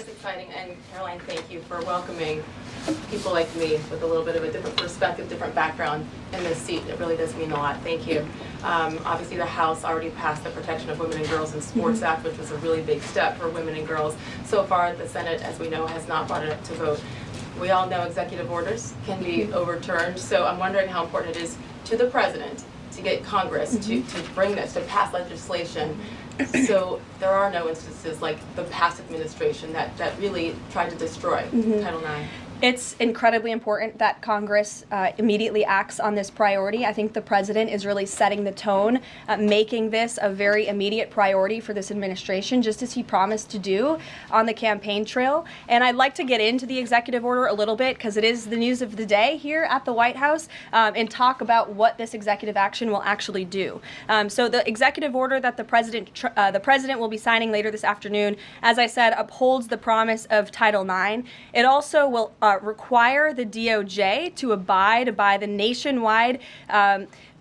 is exciting, and Caroline, thank you for welcoming people like me with a little bit of a different perspective, different background in this seat. It really does mean a lot. Thank you. Obviously, the House already passed the Protection of Women and Girls in Sports Act, which was a really big step for women and girls. So far, the Senate, as we know, has not brought it up to vote. We all know executive orders can be overturned, so I'm wondering how important it is to the President to get Congress to bring this, to pass legislation, so there are no instances like the past administration that really tried to destroy Title IX. It's incredibly important that Congress immediately acts on this priority. I think the President is really setting the tone, making this a very immediate priority for this administration, just as he promised to do on the campaign trail. And I'd like to get into the executive order a little bit, because it is the news of the day here at the White House, and talk about what this executive action will actually do. So the executive order that the President will be signing later this afternoon, as I said, upholds the promise of Title IX. It also will require the DOJ to abide by the nationwide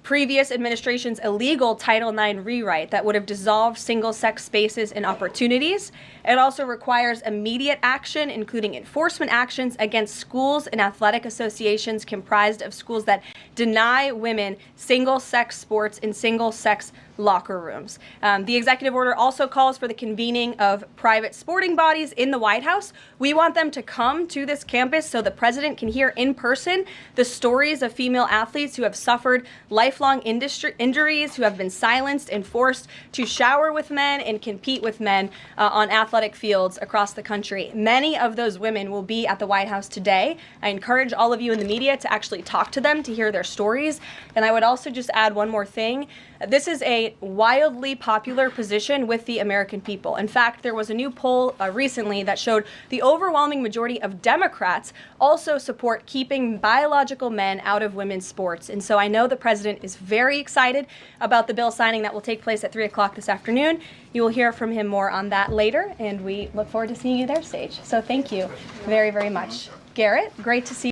previous administration's illegal Title IX rewrite that would have dissolved single-sex spaces and opportunities. It also requires immediate action, including enforcement actions against schools and athletic associations comprised of schools that deny women single-sex sports in single-sex locker rooms. The executive order also calls for the convening of private sporting bodies in the White House. We want them to come to this campus so the President can hear in person the stories of female athletes who have suffered lifelong injuries, who have been silenced and forced to shower with men and compete with men on athletic fields across the country. Many of those women will be at the White House today. I encourage all of you in the media to actually talk to them, to hear their stories. And I would also just add one more thing. This is a wildly popular position with the American people. In fact, there was a new poll recently that showed the overwhelming majority of Democrats also support keeping biological men out of women's sports. And so I know the President is very excited about the bill signing that will take place at 3 o'clock this afternoon. You will hear from him more on that later, and we look forward to seeing you there, Sage. So thank you very, very much. Garrett, great to see you.